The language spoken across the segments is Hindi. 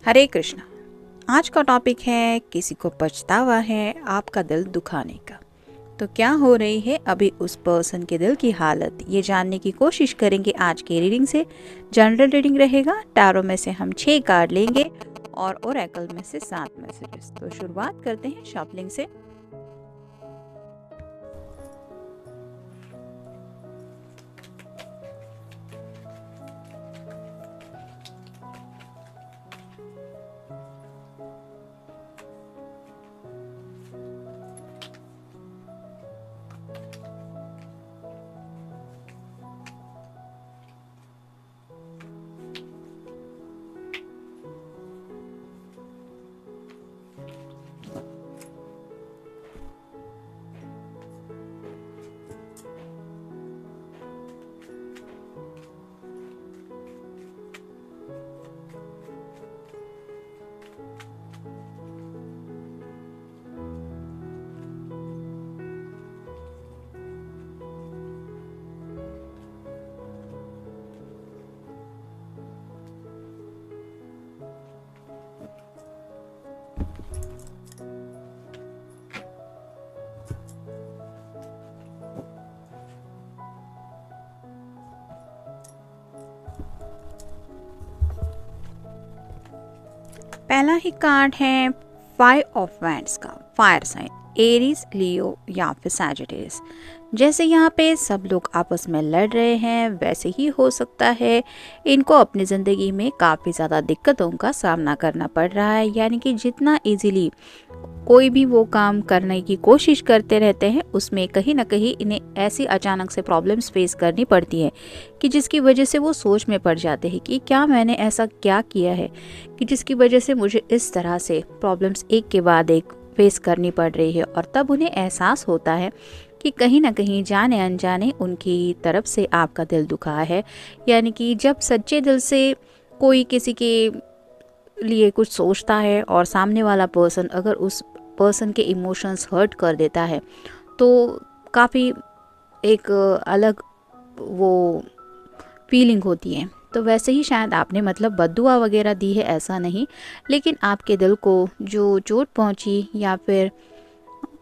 हरे कृष्णा। आज का टॉपिक है किसी को पछतावा है आपका दिल दुखाने का। तो क्या हो रही है अभी उस पर्सन के दिल की हालत, ये जानने की कोशिश करेंगे आज के रीडिंग से। जनरल रीडिंग रहेगा। टैरो में से हम 6 कार्ड लेंगे और ओरेकल में से 7 मैसेजेस। तो शुरुआत करते हैं शफलिंग से। पहला ही कार्ड है 5 ऑफ वैंड्स का, फायर साइन, एरीज, लियो या फिर सैजिटेरियस। जैसे यहाँ पे सब लोग आपस में लड़ रहे हैं वैसे ही हो सकता है इनको अपनी ज़िंदगी में काफ़ी ज़्यादा दिक्कतों का सामना करना पड़ रहा है। यानी कि जितना इजीली कोई भी वो काम करने की कोशिश करते रहते हैं उसमें कहीं ना कहीं इन्हें ऐसी अचानक से प्रॉब्लम्स फेस करनी पड़ती है कि जिसकी वजह से वो सोच में पड़ जाते हैं कि क्या मैंने ऐसा क्या किया है कि जिसकी वजह से मुझे इस तरह से प्रॉब्लम्स एक के बाद एक फेस करनी पड़ रही है। और तब उन्हें एहसास होता है कि कहीं ना कहीं जाने अनजाने उनकी तरफ से आपका दिल दुखा है। यानी कि जब सच्चे दिल से कोई किसी के लिए कुछ सोचता है और सामने वाला पर्सन अगर उस पर्सन के इमोशंस हर्ट कर देता है तो काफ़ी एक अलग वो फीलिंग होती है। तो वैसे ही शायद आपने मतलब बद्दुआ वगैरह दी है ऐसा नहीं, लेकिन आपके दिल को जो चोट पहुंची या फिर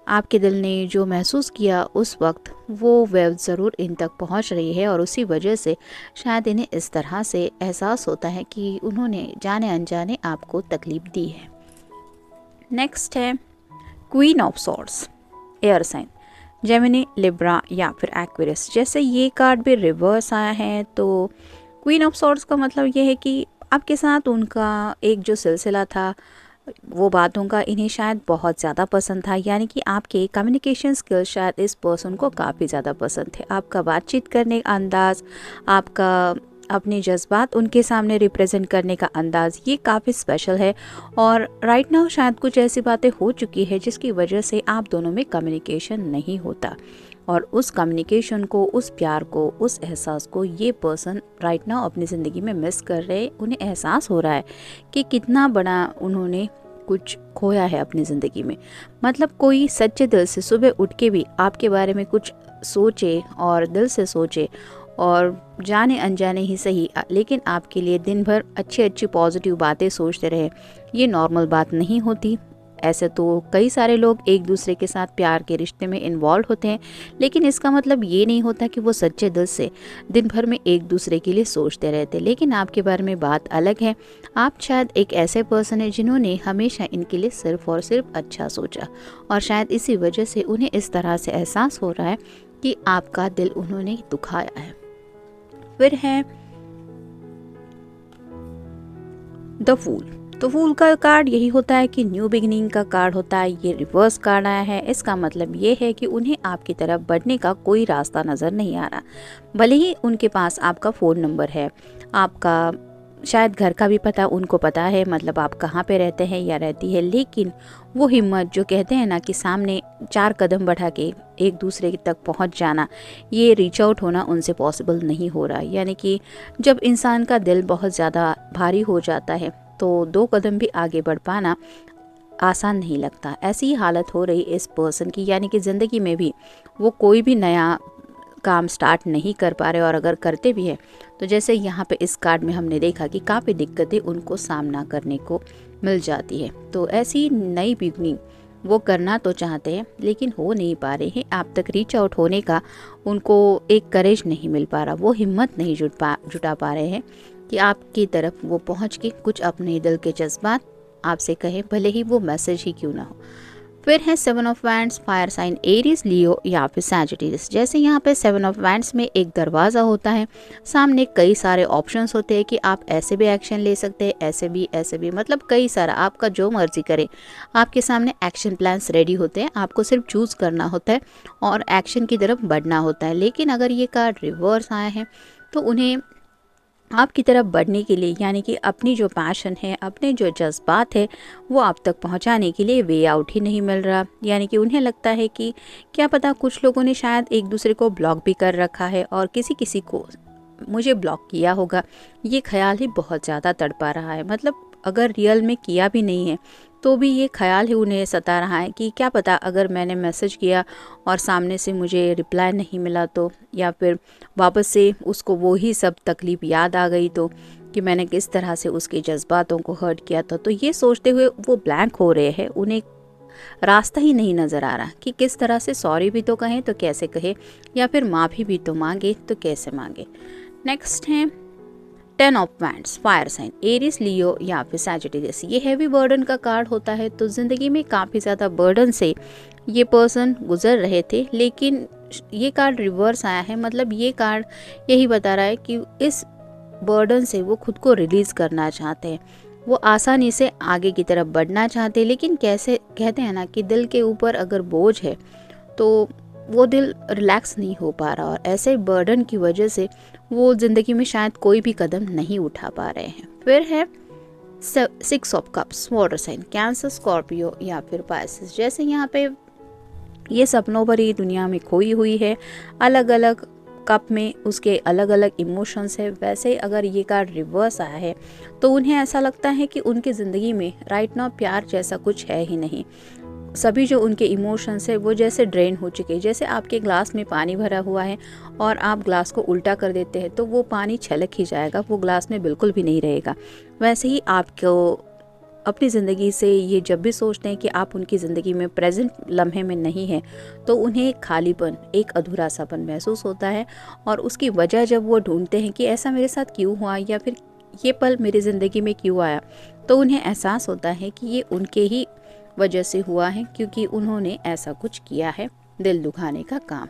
आपके दिल ने जो महसूस किया उस वक्त वो वेव ज़रूर इन तक पहुंच रही है और उसी वजह से शायद इन्हें इस तरह से एहसास होता है कि उन्होंने जाने अनजाने आपको तकलीफ़ दी है। नेक्स्ट है queen of swords, air sign, Gemini, Libra या फिर एक्वेरियस। जैसे ये कार्ड भी रिवर्स आया है तो क्वीन ऑफ सॉर्ड्स का मतलब ये है कि आपके साथ उनका एक जो सिलसिला था वो बातों का इन्हें शायद बहुत ज़्यादा पसंद था। यानी कि आपके कम्युनिकेशन स्किल्स शायद इस पर्सन को काफ़ी ज़्यादा पसंद थे। आपका बातचीत करने का अंदाज़, आपका अपने जज्बात उनके सामने रिप्रेजेंट करने का अंदाज़, ये काफ़ी स्पेशल है। और राइट नाउ शायद कुछ ऐसी बातें हो चुकी है जिसकी वजह से आप दोनों में कम्युनिकेशन नहीं होता और उस कम्युनिकेशन को, उस प्यार को, उस एहसास को ये पर्सन राइट नाउ अपनी ज़िंदगी में मिस कर रहे। उन्हें एहसास हो रहा है कि कितना बड़ा उन्होंने कुछ खोया है अपनी ज़िंदगी में। मतलब कोई सच्चे दिल से सुबह उठ के भी आपके बारे में कुछ सोचे और दिल से सोचे और जाने अनजाने ही सही लेकिन आपके लिए दिन भर अच्छी अच्छी पॉजिटिव बातें सोचते रहे, ये नॉर्मल बात नहीं होती। ऐसे तो कई सारे लोग एक दूसरे के साथ प्यार के रिश्ते में इन्वॉल्व होते हैं, लेकिन इसका मतलब ये नहीं होता कि वो सच्चे दिल से दिन भर में एक दूसरे के लिए सोचते रहते। लेकिन आपके बारे में बात अलग है। आप शायद एक ऐसे पर्सन है जिन्होंने हमेशा इनके लिए सिर्फ और सिर्फ अच्छा सोचा और शायद इसी वजह से उन्हें इस तरह से एहसास हो रहा है कि आपका दिल उन्होंने दुखाया है। फिर है द फूल। तो फूल का कार्ड यही होता है कि न्यू बिगिनिंग का कार्ड होता है। ये रिवर्स कार्ड आया है। इसका मतलब ये है कि उन्हें आपकी तरफ बढ़ने का कोई रास्ता नज़र नहीं आ रहा। भले ही उनके पास आपका फ़ोन नंबर है, आपका शायद घर का भी पता उनको पता है, मतलब आप कहाँ पे रहते हैं या रहती है, लेकिन वो हिम्मत जो कहते हैं ना कि सामने 4 कदम बढ़ा के एक दूसरे तक पहुंच जाना, ये रीच आउट होना उनसे पॉसिबल नहीं हो रहा। यानी कि जब इंसान का दिल बहुत ज़्यादा भारी हो जाता है तो 2 कदम भी आगे बढ़ पाना आसान नहीं लगता। ऐसी ही हालत हो रही इस पर्सन की। यानी कि ज़िंदगी में भी वो कोई भी नया काम स्टार्ट नहीं कर पा रहे और अगर करते भी हैं तो जैसे यहाँ पे इस कार्ड में हमने देखा कि काफ़ी दिक्कतें उनको सामना करने को मिल जाती है। तो ऐसी नई बिगनिंग वो करना तो चाहते हैं लेकिन हो नहीं पा रहे हैं। आप तक रीच आउट होने का उनको एक करेज नहीं मिल पा रहा, वो हिम्मत नहीं जुटा पा रहे हैं कि आपकी तरफ वो पहुंच के कुछ अपने दिल के जज्बात आपसे कहें, भले ही वो मैसेज ही क्यों ना हो। फिर है 7 of wands, fire sign Aries, Leo या फिर सैजिटेरियस। जैसे यहाँ पे 7 ऑफ वैंड्स में एक दरवाज़ा होता है, सामने कई सारे ऑप्शंस होते हैं कि आप ऐसे भी एक्शन ले सकते हैं, ऐसे भी, मतलब कई सारा, आपका जो मर्जी करे, आपके सामने एक्शन प्लान्स रेडी होते हैं, आपको सिर्फ चूज़ करना होता है और एक्शन की तरफ बढ़ना होता है। लेकिन अगर ये कार्ड रिवर्स आया है तो उन्हें आपकी तरफ बढ़ने के लिए, यानी कि अपनी जो पैशन है, अपने जो जज्बात है, वो आप तक पहुंचाने के लिए वे आउट ही नहीं मिल रहा। यानी कि उन्हें लगता है कि क्या पता कुछ लोगों ने शायद एक दूसरे को ब्लॉक भी कर रखा है और किसी किसी को मुझे ब्लॉक किया होगा, ये ख्याल ही बहुत ज़्यादा तड़पा रहा है। मतलब अगर रियल में किया भी नहीं है तो भी ये ख्याल ही उन्हें सता रहा है कि क्या पता अगर मैंने मैसेज किया और सामने से मुझे रिप्लाई नहीं मिला तो, या फिर वापस से उसको वो ही सब तकलीफ़ याद आ गई तो, कि मैंने किस तरह से उसके जज्बातों को हर्ट किया था। तो ये सोचते हुए वो ब्लैंक हो रहे हैं, उन्हें रास्ता ही नहीं नज़र आ रहा कि किस तरह से सॉरी भी तो कहें तो कैसे कहे, या फिर माफ़ी भी तो मांगे तो कैसे मांगे। नेक्स्ट है 10 of wands, fire sign Aries, Leo या फिर सैजिटेरियस। ये हैवी बर्डन का कार्ड होता है, तो ज़िंदगी में काफ़ी ज़्यादा बर्डन से ये पर्सन गुजर रहे थे, लेकिन ये कार्ड रिवर्स आया है। मतलब ये कार्ड यही बता रहा है कि इस बर्डन से वो खुद को रिलीज़ करना चाहते हैं, वो आसानी से आगे की तरफ बढ़ना चाहते हैं। लेकिन कैसे, कहते हैं ना कि दिल के ऊपर अगर बोझ है तो वो दिल रिलैक्स नहीं हो पा रहा, और ऐसे बर्डन की वजह से वो ज़िंदगी में शायद कोई भी कदम नहीं उठा पा रहे हैं। फिर है 6 of cups, water sign Cancer, Scorpio या फिर पाइसेस। जैसे यहाँ पे ये सपनों भरी दुनिया में खोई हुई है, अलग अलग कप में उसके अलग अलग इमोशंस है। वैसे अगर ये कार्ड रिवर्स आया है तो उन्हें ऐसा लगता है कि उनकी ज़िंदगी में राइट नाउ प्यार जैसा कुछ है ही नहीं। सभी जो उनके इमोशंस है वो जैसे ड्रेन हो चुके हैं। जैसे आपके ग्लास में पानी भरा हुआ है और आप ग्लास को उल्टा कर देते हैं तो वो पानी छलक ही जाएगा, वो ग्लास में बिल्कुल भी नहीं रहेगा। वैसे ही आपको अपनी ज़िंदगी से ये जब भी सोचते हैं कि आप उनकी ज़िंदगी में प्रेजेंट लम्हे में नहीं है तो उन्हें एक खालीपन, एक अधूरा सापन महसूस होता है, और उसकी वजह जब वो ढूंढते हैं कि ऐसा मेरे साथ क्यों हुआ या फिर ये पल मेरी ज़िंदगी में क्यों आया, तो उन्हें एहसास होता है कि ये उनके ही वजह से हुआ है, क्योंकि उन्होंने ऐसा कुछ किया है दिल दुखाने का काम।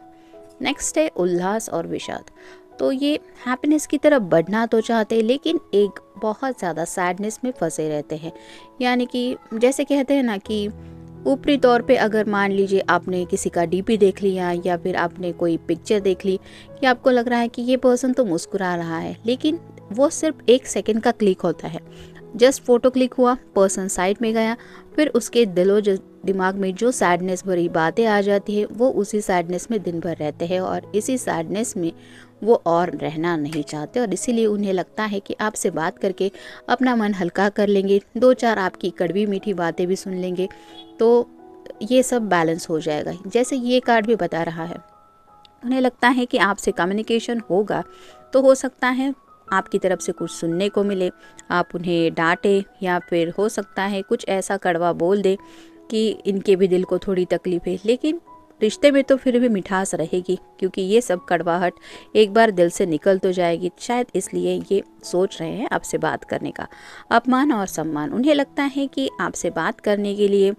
नेक्स्ट है उल्लास और विषाद। तो ये हैप्पीनेस की तरफ बढ़ना तो चाहते हैं लेकिन एक बहुत ज़्यादा सैडनेस में फंसे रहते हैं। यानी कि जैसे कहते हैं ना कि ऊपरी तौर पे अगर मान लीजिए आपने किसी का डीपी देख लिया या फिर आपने कोई पिक्चर देख ली कि आपको लग रहा है कि ये पर्सन तो मुस्कुरा रहा है, लेकिन वो सिर्फ 1 सेकंड का क्लिक होता है। जस्ट फोटो क्लिक हुआ, पर्सन साइड में गया, फिर उसके दिमाग में जो सैडनेस भरी बातें आ जाती है वो उसी सैडनेस में दिन भर रहते हैं, और इसी सैडनेस में वो और रहना नहीं चाहते, और इसीलिए उन्हें लगता है कि आपसे बात करके अपना मन हल्का कर लेंगे, 2-4 आपकी कड़वी मीठी बातें भी सुन लेंगे तो ये सब बैलेंस हो जाएगा। जैसे ये कार्ड भी बता रहा है, उन्हें लगता है कि आपसे कम्युनिकेशन होगा तो हो सकता है आपकी तरफ से कुछ सुनने को मिले, आप उन्हें डांटे या फिर हो सकता है कुछ ऐसा कड़वा बोल दे कि इनके भी दिल को थोड़ी तकलीफ है, लेकिन रिश्ते में तो फिर भी मिठास रहेगी, क्योंकि ये सब कड़वाहट एक बार दिल से निकल तो जाएगी। शायद इसलिए ये सोच रहे हैं आपसे बात करने का। अपमान और सम्मान, उन्हें लगता है कि आपसे बात करने के लिए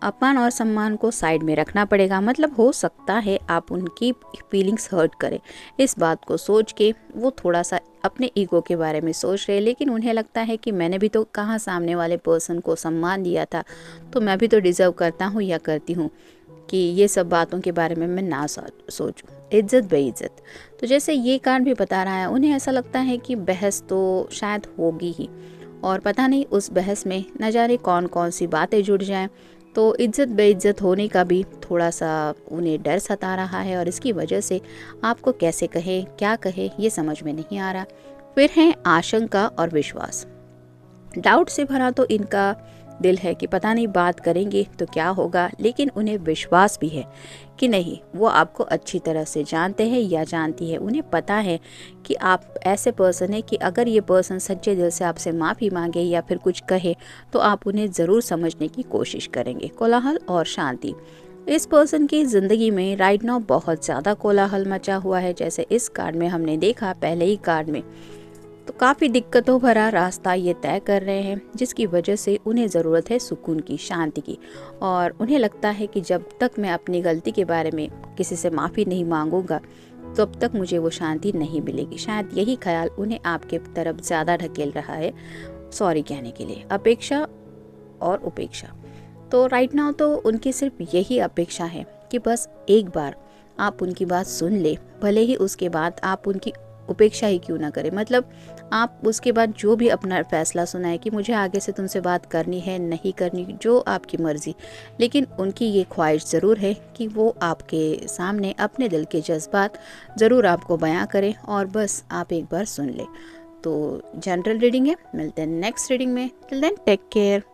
अपमान और सम्मान को साइड में रखना पड़ेगा। मतलब हो सकता है आप उनकी फीलिंग्स हर्ट करें। इस बात को सोच के वो थोड़ा सा अपने ईगो के बारे में सोच रहे हैं, लेकिन उन्हें लगता है कि मैंने भी तो कहाँ सामने वाले पर्सन को सम्मान दिया था, तो मैं भी तो डिज़र्व करता हूँ या करती हूँ कि ये सब बातों के बारे में मैं ना सोचूं। इज्जत बेइज्जत, तो जैसे ये कार्ड भी बता रहा है, उन्हें ऐसा लगता है कि बहस तो शायद होगी ही, और पता नहीं उस बहस में न जाने कौन कौन सी बातें जुड़ जाएं, तो इज्जत बेइज्जत होने का भी थोड़ा सा उन्हें डर सता रहा है, और इसकी वजह से आपको कैसे कहे क्या कहे ये समझ में नहीं आ रहा। फिर है आशंका और विश्वास। डाउट से भरा तो इनका दिल है कि पता नहीं बात करेंगे तो क्या होगा, लेकिन उन्हें विश्वास भी है कि नहीं, वो आपको अच्छी तरह से जानते हैं या जानती है। उन्हें पता है कि आप ऐसे पर्सन है कि अगर ये पर्सन सच्चे दिल से आपसे माफ़ी मांगे या फिर कुछ कहे तो आप उन्हें ज़रूर समझने की कोशिश करेंगे। कोलाहल और शांति, इस पर्सन की ज़िंदगी में राइट नाउ बहुत ज़्यादा कोलाहल मचा हुआ है। जैसे इस कार्ड में हमने देखा, पहले ही कार्ड में तो काफ़ी दिक्कतों भरा रास्ता ये तय कर रहे हैं, जिसकी वजह से उन्हें ज़रूरत है सुकून की, शांति की। और उन्हें लगता है कि जब तक मैं अपनी गलती के बारे में किसी से माफ़ी नहीं मांगूंगा तब तक मुझे वो शांति नहीं मिलेगी। शायद यही ख्याल उन्हें आपके तरफ ज़्यादा ढकेल रहा है सॉरी कहने के लिए। अपेक्षा और उपेक्षा, तो राइट नाउ तो उनकी सिर्फ यही अपेक्षा है कि बस एक बार आप उनकी बात सुन ले, भले ही उसके बाद आप उनकी उपेक्षा ही क्यों ना करें। मतलब आप उसके बाद जो भी अपना फैसला सुनाए कि मुझे आगे से तुमसे बात करनी है नहीं करनी, जो आपकी मर्ज़ी, लेकिन उनकी ये ख्वाहिश ज़रूर है कि वो आपके सामने अपने दिल के जज्बात ज़रूर आपको बयां करें और बस आप एक बार सुन लें। तो जनरल रीडिंग है, मिलते हैं नेक्स्ट रीडिंग में। Till then take care.